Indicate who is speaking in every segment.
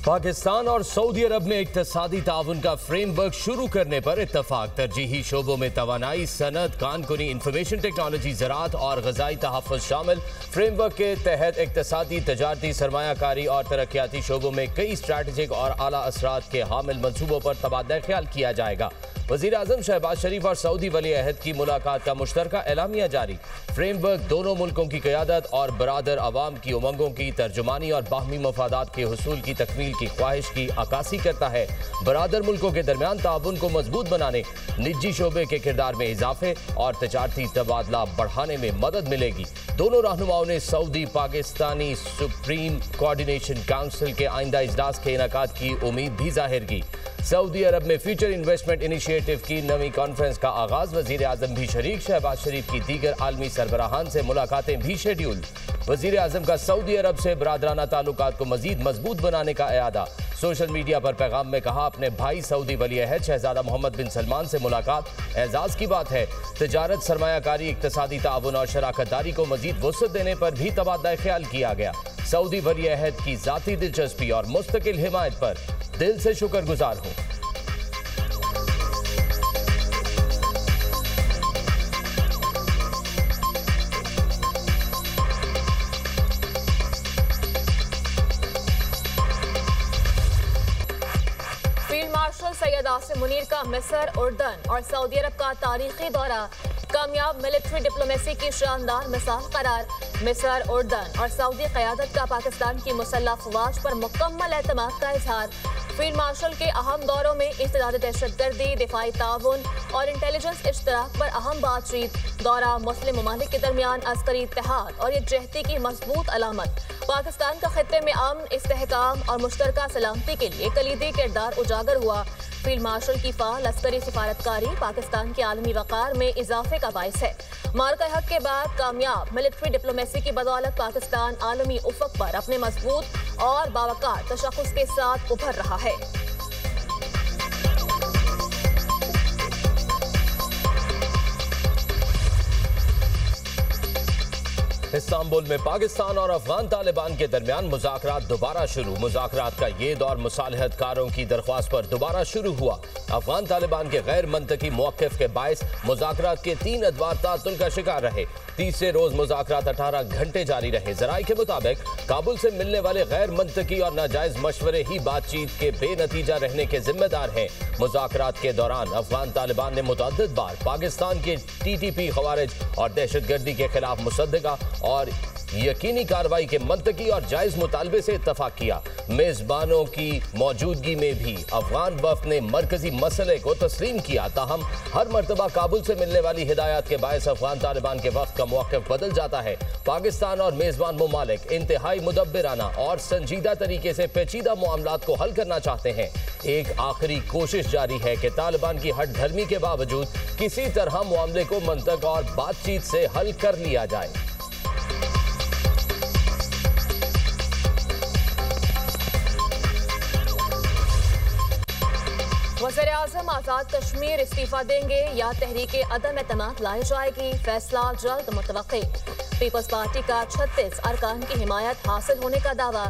Speaker 1: पाकिस्तान और सऊदी अरब में इक्तिसादी ताउन का फ्रेमवर्क शुरू करने पर इत्तफाक। तरजीही शोबों में तवानाई, सनत, कानकुनी, इंफॉर्मेशन टेक्नोलॉजी, ज़राअत और ग़ज़ाई तहफ़्फ़ुज़ शामिल। फ्रेमवर्क के तहत इक्तिसादी, तजारती, सरमायाकारी और तरक्याती शोबों में कई स्ट्रैटेजिक और आला असरात के हामिल मनसूबों पर तबादला ख्याल किया जाएगा। वज़ीर आज़म शहबाज शरीफ और सऊदी वली अहद की मुलाकात का मुश्तरका एलामिया जारी। फ्रेमवर्क दोनों मुल्कों की क़यादत और बरादर अवाम की उमंगों की तर्जुमानी और बाहमी मफादात के हुसूल की तकमील की ख्वाहिश की अक्कासी करता है। बरादर मुल्कों के दरमियान ताउन को मजबूत बनाने, निजी शोबे के किरदार में इजाफे और तजारती तबादला बढ़ाने में मदद मिलेगी। दोनों रहनुमाओं ने Saudi Pakistani supreme coordination council के आइंदा इजलास के इनेकाद की उम्मीद भी जाहिर की। सऊदी अरब में फ्यूचर इन्वेस्टमेंट इनिशिएटिव की नवी कॉन्फ्रेंस का आगाज। वज़ीर आज़म भी शरीक। शहबाज शरीफ की दीगर आलमी सरबराहान से मुलाकातें भी शेड्यूल। वज़ीर आज़म का सऊदी अरब से बरादराना ताल्लुकात को मजीद मजबूत बनाने का इरादा। सोशल मीडिया पर पैगाम में कहा, अपने भाई सऊदी वली अहद शहजादा मोहम्मद बिन सलमान से मुलाकात एजाज की बात है। तजारत, सरमायाकारी, इक्तिसादी ताउन और शराकतदारी को मजीद वुसअत देने पर भी तबादला ख्याल किया गया। सऊदी वली अहद की जाती दिलचस्पी और मुस्तकिल हिमायत पर दिल से शुक्रगुजार हूँ।
Speaker 2: फील्ड मार्शल सैयद आसिम मुनीर का मिस्र, उर्दन और सऊदी अरब का तारीखी दौरा कामयाब मिलिट्री डिप्लोमेसी की शानदार मिसाल करार। मिस्र, उर्दन और सऊदी क़यादत का पाकिस्तान की मुसल्लह अफ़वाज पर मुकम्मल एतमाद का इजहार। फील्ड मार्शल के अहम दौरों में इंसदाद दहशतगर्दी, दिफाई ताउन और इंटेलिजेंस इश्तराक पर अहम बातचीत। दौरा मुस्लिम ममालिक के दरमियान अस्करी इत्तेहाद और यकजहती की मजबूत अलामत। पाकिस्तान का खित्ते में अमन, इस्तेहकाम और मुश्तरका सलामती के लिए कलीदी किरदार उजागर हुआ। फील्ड मार्शल की फाल अस्करी सिफारतकारी पाकिस्तान के आलमी वक़ार में इजाफे का बाइस है। मार्का हक के बाद कामयाब मिलिट्री डिप्लोमेसी की बदौलत पाकिस्तान आलमी उफ़क़ पर अपने मजबूत और बावकार तशख़्ख़ुस के साथ उभर रहा है।
Speaker 1: इस्तांबुल में पाकिस्तान और अफगान तालिबान के दरमियान मुज़ाकरात दोबारा शुरू। मुज़ाकरात का ये दौर मुसालहतकारों की दरख्वास्त पर दोबारा शुरू हुआ। अफगान तालिबान के गैर मंतकी मौक़िफ़ के बायस मुज़ाकरात के 3 अदवार तातुल का शिकार रहे। तीसरे रोज मुज़ाकरात 18 घंटे जारी रहे। ज़राए के मुताबिक काबुल से मिलने वाले गैर मंतकी और नाजायज़ मशवरे ही बातचीत के बेनतीजा रहने के जिम्मेदार हैं। मुज़ाकरात के दौरान अफगान तालिबान ने मुतअद्दिद बार पाकिस्तान के TTP, खवारिज और दहशतगर्दी के खिलाफ मुसद्दका और यकीनी कार्रवाई के मंतकी और जायज़ मुतालबे से इत्तफाक किया। मेज़बानों की मौजूदगी में भी अफगान वफ़द ने मरकजी मसले को तस्लीम किया। ताहम हर मरतबा काबुल से मिलने वाली हिदायत के बायस अफगान तालिबान के वफ़द का मौक़िफ़ बदल जाता है। पाकिस्तान और मेज़बान ममालिक इंतहाई मुदब्बिराना और संजीदा तरीके से पेचीदा मामलात को हल करना चाहते हैं। एक आखिरी कोशिश जारी है कि तालिबान की हट धर्मी के बावजूद किसी तरह मामले को मंतक और बातचीत से हल कर लिया जाए।
Speaker 2: वज़ीर आज़म आज़ाद कश्मीर इस्तीफा देंगे या तहरीके अदम एतमाद लाई जाएगी, फैसला जल्द मुतवक्की। पीपल्स पार्टी का 36 अरकान की हिमायत हासिल होने का दावा।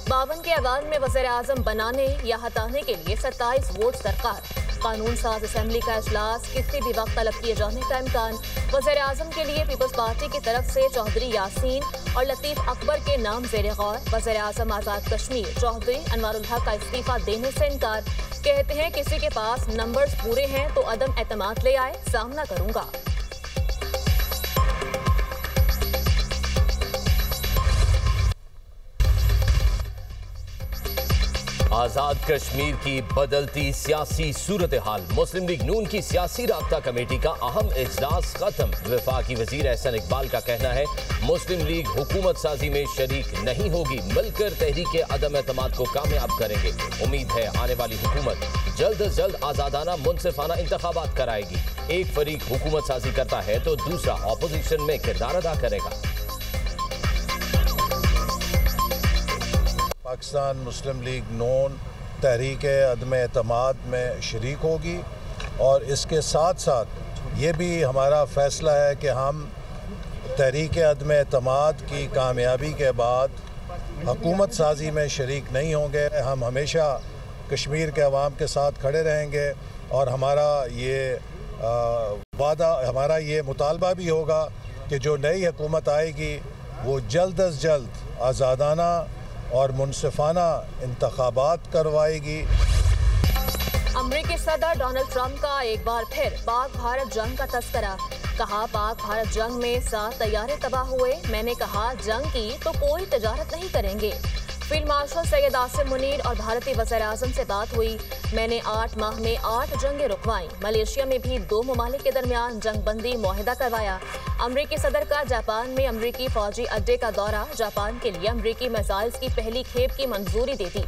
Speaker 2: 52 के ऐवान में वज़ीर आज़म बनाने या हटाने के लिए 27 वोट दरकार। कानून साज असम्बली का इजलास किसी भी वक्त तलब किए जाने का इम्कान। वज़ीर आज़म के लिए पीपल्स पार्टी की तरफ से चौधरी यासीन और लतीफ़ अकबर के नाम ज़ेर गौर। वज़ीर आज़म आज़ाद कश्मीर चौधरी अनवारुल हक का इस्तीफा देने से इनकार। कहते हैं किसी के पास नंबर्स पूरे हैं तो अदम एतमाद ले आए, सामना करूंगा।
Speaker 1: आज़ाद कश्मीर की बदलती सियासी सूरत हाल। मुस्लिम लीग नून की सियासी राब्ता कमेटी का अहम इजलास खत्म। वफाकी वजीर एहसन इकबाल का कहना है, मुस्लिम लीग हुकूमत साजी में शरीक नहीं होगी, मिलकर तहरीक अदम एतमाद को कामयाब करेंगे। उम्मीद है आने वाली हुकूमत जल्द अज जल्द आज़ादाना मुनसिफाना इंतखाबात कराएगी। एक फरीक हुकूमत साजी करता है तो दूसरा अपोजिशन में किरदार अदा करेगा।
Speaker 3: पाकिस्तान मुस्लिम लीग नून तहरीक अदम एतमाद में शरीक होगी और इसके साथ साथ ये भी हमारा फ़ैसला है कि हम तहरीक अदम एतमाद की कामयाबी के बाद हुकूमत साजी में शरीक नहीं होंगे। हम हमेशा कश्मीर के अवाम के साथ खड़े रहेंगे और हमारा ये मुतालबा भी होगा कि जो नई हुकूमत आएगी वो जल्द अज जल्द आज़ादाना और मुनसिफाना इंतखाबात करवाएगी।
Speaker 2: अमेरिकी सदर डोनाल्ड ट्रंप का एक बार फिर पाक भारत जंग का तस्करा। कहा पाक भारत जंग में 7 तैयारे तबाह हुए। मैंने कहा जंग की तो कोई तजारत नहीं करेंगे। फील्ड मार्शल सैयद आसिम मुनीर और भारतीय वज़ीर-ए-आज़म से बात हुई। मैंने 8 माह में 8 जंगें रुकवाई। मलेशिया में भी 2 ममालिक के दरमियान जंगबंदी मुआहिदा करवाया। अमरीकी सदर का जापान में अमरीकी फौजी अड्डे का दौरा। जापान के लिए अमरीकी मिसाइल्स की पहली खेप की मंजूरी दे दी।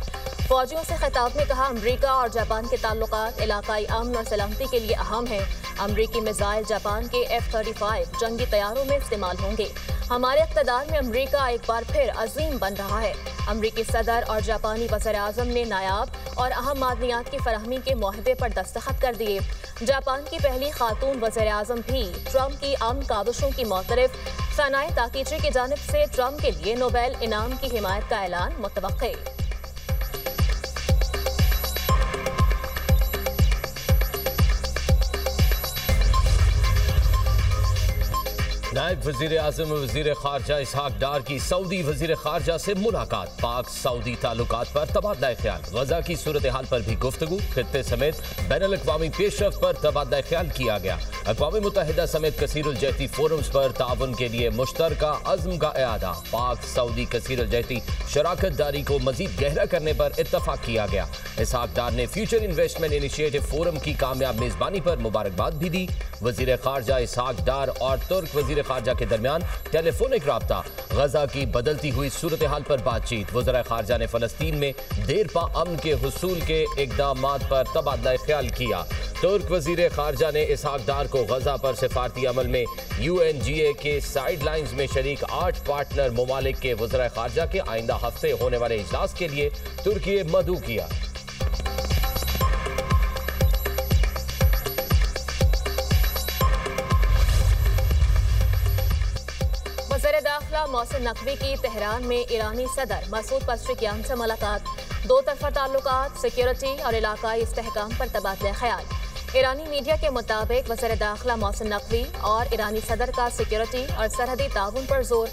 Speaker 2: फौजियों से खिताब में कहा अमरीका और जापान के ताल्लुकात इलाकाई अमन और सलामती के लिए अहम है। अमरीकी मिसाइल जापान के F-35 जंगी तैयारों में इस्तेमाल होंगे। हमारे इक़्तिदार में अमरीका एक बार फिर अजीम बन रहा है। अमरीकी सदर और जापानी वज़ीर-ए-आज़म ने नायाब और अहम मादनियात की फराहमी के मुआहदे पर दस्तखत कर दिए। जापान की पहली खातून वज़ीर-ए-आज़म भी ट्रंप की अमन काविशों की मोतरफ। सनाए ताकीची की जानिब से ट्रंप के लिए नोबेल इनाम की हिमायत का ऐलान मुतवक्के।
Speaker 1: नायब वज़ीर आज़म वज़ीर ख़ारजा इसहाक डार की सऊदी वज़ीर ख़ारजा से मुलाकात। पाक सऊदी ताल्लुकात पर तबादला ख्याल। गजा की सूरत हाल पर भी गुफ्तगू। खित्ते समेत बैनुल अक़वामी पेशरफ़्त पर तबादला ख्याल किया गया। अक़वाम मुत्तहिदा समेत कसीरुल जहती फोरम्स पर ताउन के लिए मुश्तरका अज़्म का इआदा। पाक सऊदी कसीरुल जहती शराकत दारी को मज़ीद गहरा करने पर इत्तफ़ाक़ किया गया। इसहाक डार ने फ्यूचर इन्वेस्टमेंट इनिशिएटिव फोरम की कामयाब मेज़बानी पर मुबारकबाद भी दी। वज़ीर ख़ारजा इसहाक डार और तुर्क वज़ीर ख़ारजा के दरमियान टेलीफोनिक राब्ता। गजा की बदलती हुई सूरत हाल पर बातचीत। वज़ीर ख़ारजा ने फ़लस्तीन में देरपा अमन के हुसूल के इक़दामात पर तबादला ख्याल किया। तुर्क वज़ीर ख़ारजा ने इसहाक डार को गजा पर सिफारती अमल में UNGA के साइड लाइन्स में शरीक 8 पार्टनर ममालिक के वज़ीर ख़ारजा के आइंदा हफ्ते होने वाले इजलास के लिए तुर्की मदऊ किया।
Speaker 2: वज़ीर दाखिला मोहसिन नकवी की तेहरान में ईरानी सदर मसूद पज़ेश्कियान से मुलाकात। 2 तरफ़ा ताल्लुकात, सिक्योरिटी और इलाकाई इस्तेहकाम पर तबादला ख्याल। ईरानी मीडिया के मुताबिक वज़ीर दाखिला मोहसिन नकवी और ईरानी सदर का सिक्योरिटी और सरहदी ताउन पर जोर।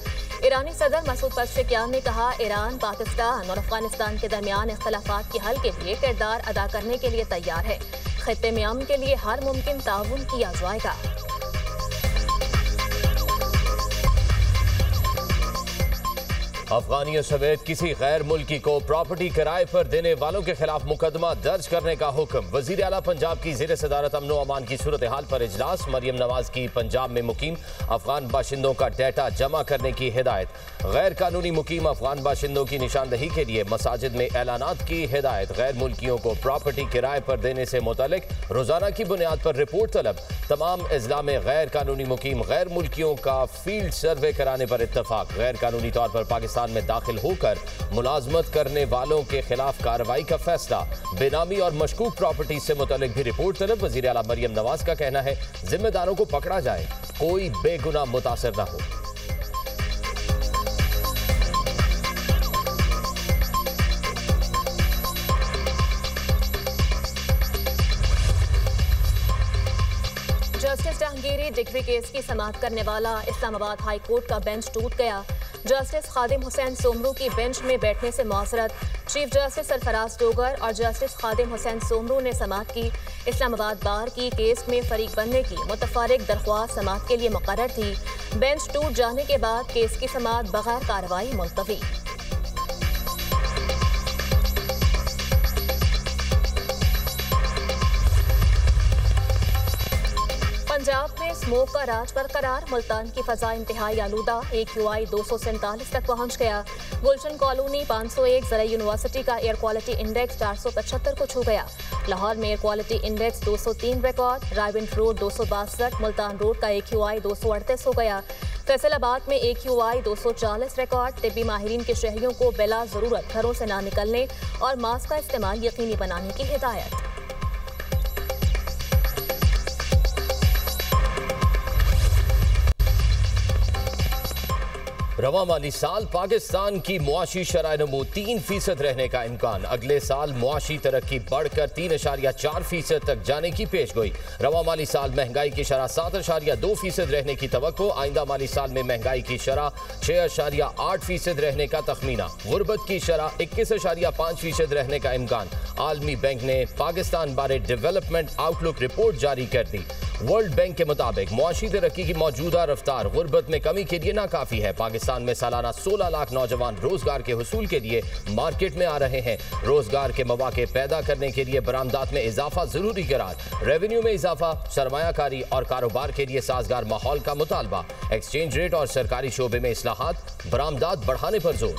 Speaker 2: ईरानी सदर मसूद पज़ेश्कियान ने कहा ईरान पाकिस्तान और अफगानिस्तान के दरमियान इख्तलाफात के हल के लिए किरदार अदा करने के लिए तैयार है। खित्ते में अमन के लिए हर मुमकिन ताउन किया जाएगा।
Speaker 1: अफगानियों समेत किसी गैर मुल्की को प्रॉपर्टी किराए पर देने वालों के खिलाफ मुकदमा दर्ज करने का हुक्म। वजीर आला पंजाब की ज़ेर सदारत अमन व अमान की सूरत हाल पर इजलास। मरियम नवाज की पंजाब में मुकीम अफगान बाशिंदों का डेटा जमा करने की हिदायत। गैर कानूनी मुकीम अफगान बाशिंदों की निशानदही के लिए मसाजिद में ऐलानात की हिदायत। गैर मुल्कियों को प्रॉपर्टी किराए पर देने से मुतालिक रोजाना की बुनियाद पर रिपोर्ट तलब। तमाम अजला में गैर कानूनी मुकीम गैर मुल्कियों का फील्ड सर्वे कराने पर इत्तफाक। गैर कानूनी तौर पर पाकिस्तान में दाखिल होकर मुलाजमत करने वालों के खिलाफ कार्रवाई का फैसला। बेनामी और मशकूक प्रॉपर्टी से मुतालिक भी रिपोर्ट तलब। वज़ीर आला मरियम नवाज का कहना है जिम्मेदारों को पकड़ा जाए, कोई बेगुनाह मुतासर न हो।
Speaker 2: जस्टिस जहांगीरी डिग्री केस की समाअत करने वाला इस्लामाबाद हाई कोर्ट का बेंच टूट गया। जस्टिस खादिम हुसैन सोमरू की बेंच में बैठने से मौसरत। चीफ जस्टिस सरफराज डोगर और जस्टिस खादिम हुसैन सोमरू ने समाअत की। इस्लामाबाद बार की केस में फरीक बनने की मुतफर्रिक दरख्वास्त समाअत के लिए मुकर्रर थी। बेंच टूट जाने के बाद केस की समाअत बगैर कार्रवाई मुलतवी। पंजाब में स्मोक का राज बरकरार। मुल्तान की फजा इंतहाई आलूदा। AQI 247 तक पहुंच गया। गुलशन कॉलोनी 501 ज़रा यूनिवर्सिटी का एयर क्वालिटी इंडेक्स 475 को छू गया। लाहौर में air quality index 203 record. Raiwind road 262, Multan road का AQI 238 हो गया। फैसलाबाद में AQI 240 रिकॉर्ड। तिब्बी माहिरीन के शहरियों को बिला ज़रूरत घरों से ना निकलने और मास्क का इस्तेमाल यकीनी बनाने की हिदायत।
Speaker 1: रवा माली साल पाकिस्तान की मुआशी शरह नमू 3% रहने का इम्कान। अगले साल मुआशी तरक्की बढ़कर 3.4% तक जाने की पेशगोई। रवा माली साल महंगाई की शरह 7.2% रहने की तवक्को। आइंदा माली साल में महंगाई की शरह 6.8% रहने का तखमीना। गुर्बत की शरह 21.5% रहने का इम्कान। आलमी बैंक ने पाकिस्तान बारे डेवलपमेंट आउटलुक रिपोर्ट जारी कर दी। वर्ल्ड बैंक के मुताबिक मुआशी तरक्की की मौजूदा रफ्तार गुर्बत में कमी के लिए नाकाफी है। पाकिस्तान में सालाना 16 लाख नौजवान रोजगार के हुसूल के लिए मार्केट में आ रहे हैं। रोजगार के मौके पैदा करने के लिए बरामदात में इजाफा जरूरी करार। रेवेन्यू में इजाफा, सरमायाकारी और कारोबार के लिए साजगार माहौल का मुतालबा। एक्सचेंज रेट और सरकारी शोबे में इस्लाहात, बरामदात बढ़ाने पर जोर।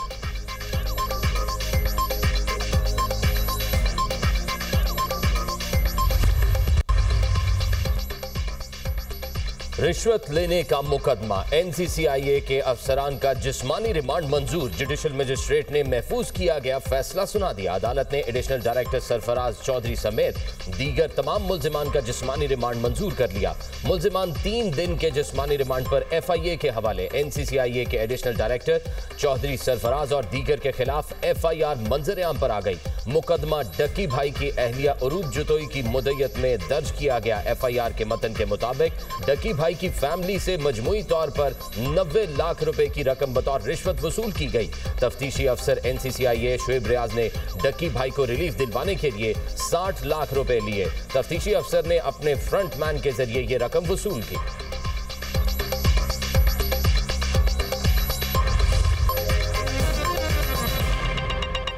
Speaker 1: रिश्वत लेने का मुकदमा। एनसीसीआईए के अफसरान का जिस्मानी रिमांड मंजूर। जुडिशल मजिस्ट्रेट ने महफूज किया गया फैसला सुना दिया। अदालत ने एडिशनल डायरेक्टर सरफराज चौधरी समेत दीगर तमाम मुल्जिमान का जिस्मानी रिमांड मंजूर कर लिया। मुल्जिमान 3 दिन के जिस्मानी रिमांड पर FIA के हवाले। एनसीसीआईए के एडिशनल डायरेक्टर चौधरी सरफराज और दीगर के खिलाफ FIR मंजर-ए-आम पर आ गई। मुकदमा डकी भाई की अहलिया अरूब जुतोई की मुद्दत में दर्ज किया गया। FIR के मतन के मुताबिक डकी भाई की फैमिली से मजमूई तौर पर 90 लाख रुपए की रकम बतौर रिश्वत वसूल की गई। तफ्तीशी अफसर NCCIA शुएब रियाज ने डकी भाई को रिलीफ दिलवाने के लिए 60 लाख रुपए लिए। तफ्तीशी अफसर ने अपने फ्रंट मैन के जरिए ये रकम वसूल की।